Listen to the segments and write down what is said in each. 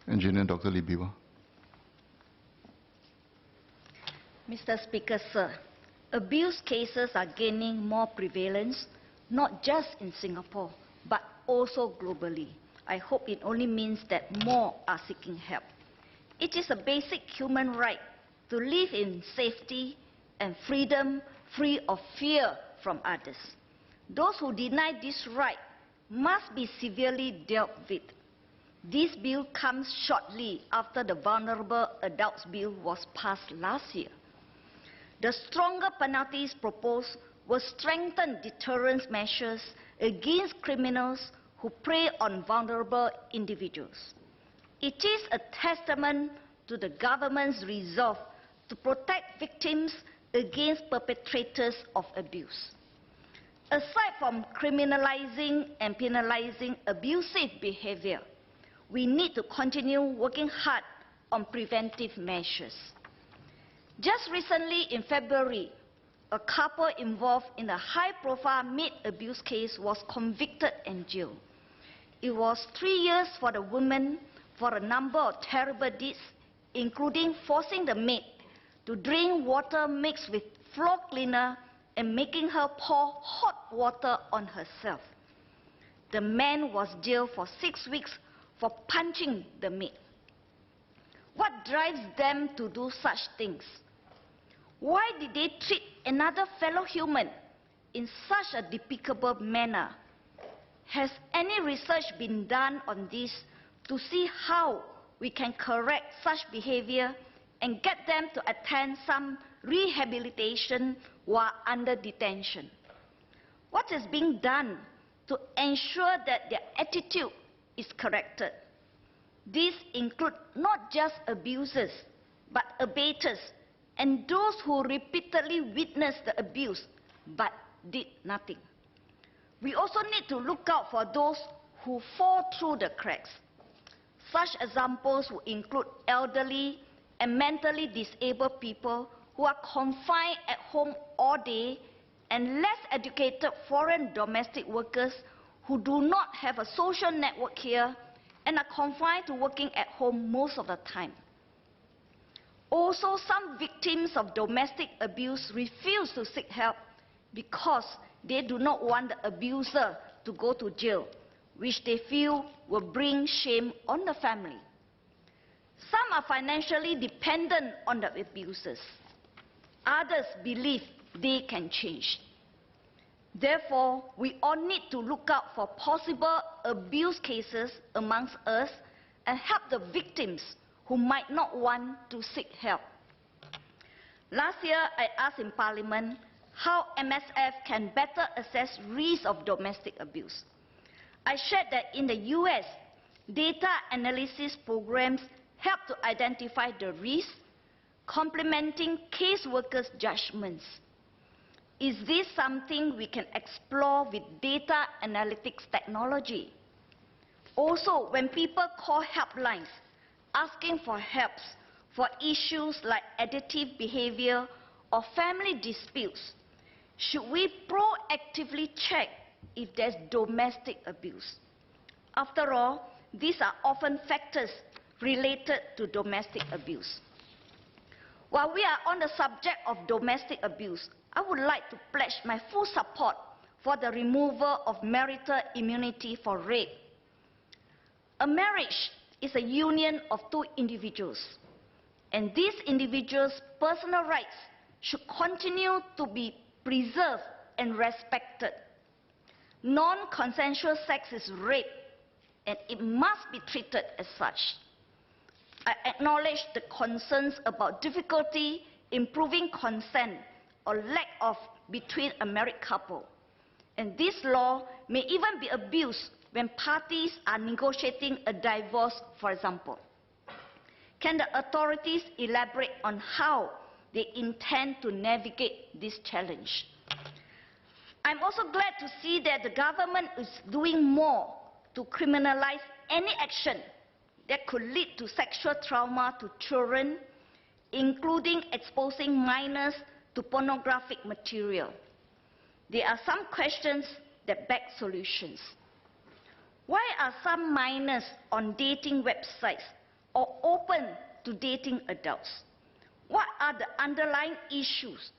Engineer Dr. Lee Biwa. Mr. Speaker, sir, abuse cases are gaining more prevalence, not just in Singapore, but also globally. I hope it only means that more are seeking help. It is a basic human right to live in safety and freedom, free of fear from others. Those who deny this right must be severely dealt with. This bill comes shortly after the Vulnerable Adults Bill was passed last year. The stronger penalties proposed will strengthen deterrence measures against criminals who prey on vulnerable individuals. It is a testament to the government's resolve to protect victims against perpetrators of abuse. Aside from criminalizing and penalizing abusive behavior, we need to continue working hard on preventive measures. Just recently, in February, a couple involved in a high-profile maid abuse case was convicted and jailed. It was 3 years for the woman for a number of terrible deeds, including forcing the maid to drink water mixed with floor cleaner and making her pour hot water on herself. The man was jailed for 6 weeks for punching the maid. What drives them to do such things? Why did they treat another fellow human in such a despicable manner? Has any research been done on this to see how we can correct such behavior and get them to attend some rehabilitation while under detention? What is being done to ensure that their attitude is corrected? These include not just abusers, but abaters and those who repeatedly witnessed the abuse but did nothing. We also need to look out for those who fall through the cracks. Such examples will include elderly and mentally disabled people who are confined at home all day, and less educated foreign domestic workers who do not have a social network here and are confined to working at home most of the time. Also, some victims of domestic abuse refuse to seek help because they do not want the abuser to go to jail, which they feel will bring shame on the family. Some are financially dependent on the abusers. Others believe they can change. Therefore, we all need to look out for possible abuse cases amongst us and help the victims who might not want to seek help. Last year, I asked in Parliament how MSF can better assess risks of domestic abuse. I shared that in the US, data analysis programs help to identify the risks, complementing caseworkers' judgments. Is this something we can explore with data analytics technology? Also, when people call helplines asking for help for issues like addictive behavior or family disputes, should we proactively check if there's domestic abuse? After all, these are often factors related to domestic abuse. While we are on the subject of domestic abuse, I would like to pledge my full support for the removal of marital immunity for rape. A marriage is a union of two individuals, and these individuals' personal rights should continue to be preserved and respected. Non-consensual sex is rape, and it must be treated as such. I acknowledge the concerns about difficulty in proving consent or lack of between a married couple, and this law may even be abused when parties are negotiating a divorce, for example. Can the authorities elaborate on how they intend to navigate this challenge? I'm also glad to see that the government is doing more to criminalize any action that could lead to sexual trauma to children, including exposing minors to pornographic material. There are some questions that beg solutions. Why are some minors on dating websites or open to dating adults? What are the underlying issues,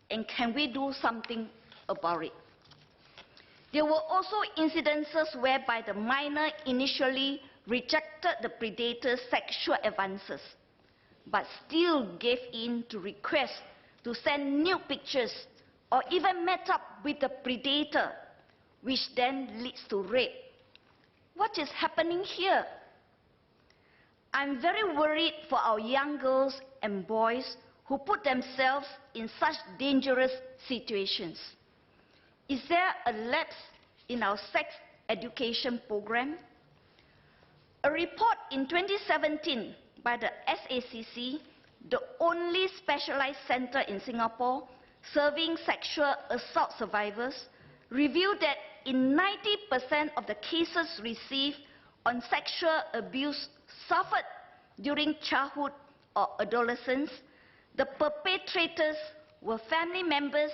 and can we do something about it? There were also incidences whereby the minor initially rejected the predator's sexual advances, but still gave in to requests to send nude pictures or even met up with the predator, which then leads to rape. What is happening here? I'm very worried for our young girls and boys who put themselves in such dangerous situations. Is there a lapse in our sex education program? A report in 2017 by the SACC, the only specialized center in Singapore serving sexual assault survivors, revealed that in 90% of the cases received on sexual abuse suffered during childhood or adolescence, the perpetrators were family members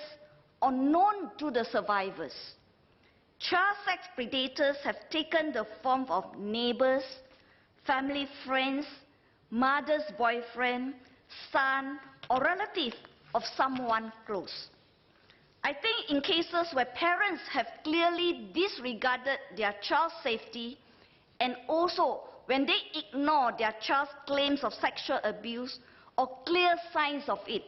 or known to the survivors. Child sex predators have taken the form of neighbors, family friends, mother's boyfriend, son, or relative of someone close. I think in cases where parents have clearly disregarded their child's safety, and also when they ignore their child's claims of sexual abuse or clear signs of it,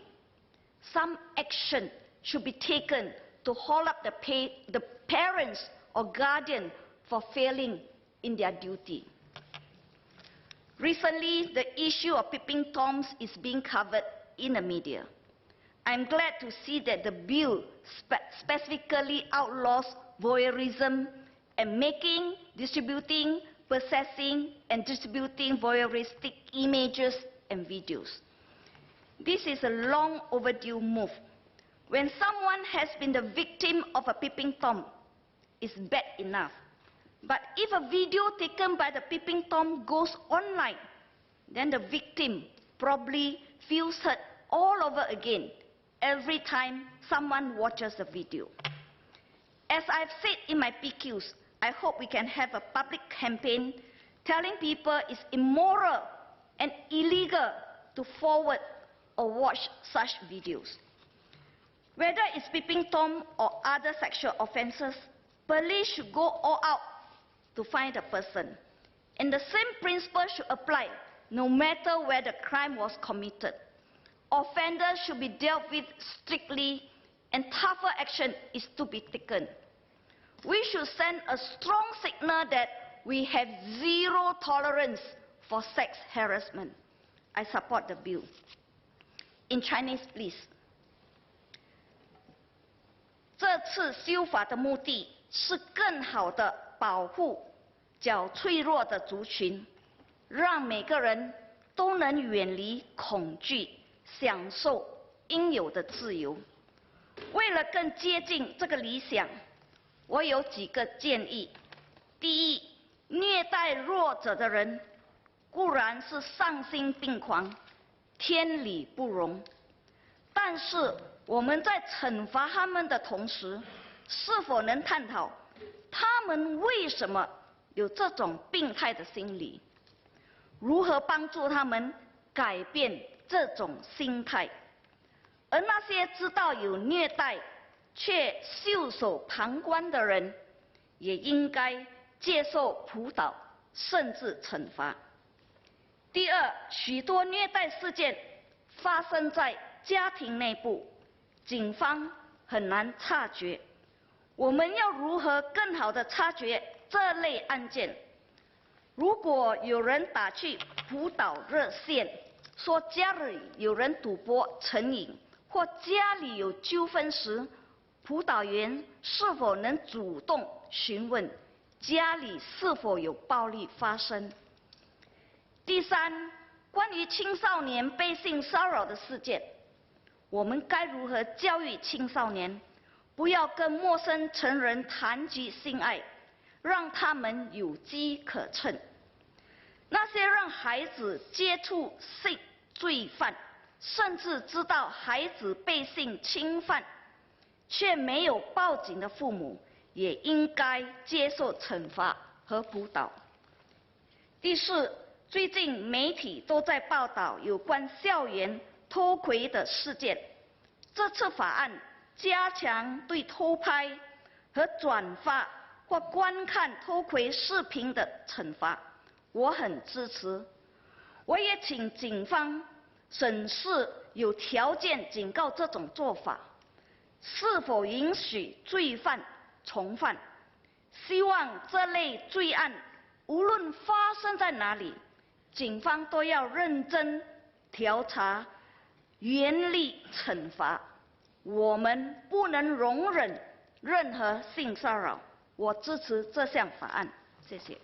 some action should be taken to hold up the parents or guardian for failing in their duty. Recently, the issue of peeping toms is being covered in the media. I'm glad to see that the bill specifically outlaws voyeurism and making, distributing, possessing, and distributing voyeuristic images and videos. This is a long overdue move. When someone has been the victim of a peeping tom, it's bad enough. But if a video taken by the peeping tom goes online, then the victim probably feels hurt all over again every time someone watches the video. As I've said in my PQs, I hope we can have a public campaign telling people it's immoral and illegal to forward or watch such videos. Whether it's peeping tom or other sexual offences, police should go all out to find the person. And the same principle should apply no matter where the crime was committed. Offenders should be dealt with strictly, and tougher action is to be taken. We should send a strong signal that we have zero tolerance for sex harassment. I support the bill. In Chinese, please. 这次修法的目的是更好地保护较脆弱的族群，让每个人都能远离恐惧，享受应有的自由。为了更接近这个理想，我有几个建议。第一，虐待弱者的人固然是丧心病狂，天理不容，但是我们在惩罚他们的同时，是否能探讨他们为什么有这种病态的心理？如何帮助他们改变这种心态？而那些知道有虐待却袖手旁观的人，也应该接受辅导，甚至惩罚。第二，许多虐待事件发生在家庭内部，警方很难察觉。我们要如何更好地察觉这类案件？如果有人打去辅导热线，说家里有人赌博成瘾，或家里有纠纷时，辅导员是否能主动询问家里是否有暴力发生？第三，关于青少年被性骚扰的事件，我们该如何教育青少年，不要跟陌生成人谈及性爱，让他们有机可乘？那些让孩子接触性罪犯，甚至知道孩子被性侵犯，却没有报警的父母，也应该接受惩罚和辅导。第四，最近媒体都在报道有关校园偷窥的事件。这次法案加强对偷拍和转发或观看偷窥视频的惩罚，我很支持。我也请警方审视有条件警告这种做法是否允许罪犯重犯。希望这类罪案无论发生在哪里，警方都要认真调查，严厉惩罚。我们不能容忍任何性骚扰。我支持这项法案，谢谢。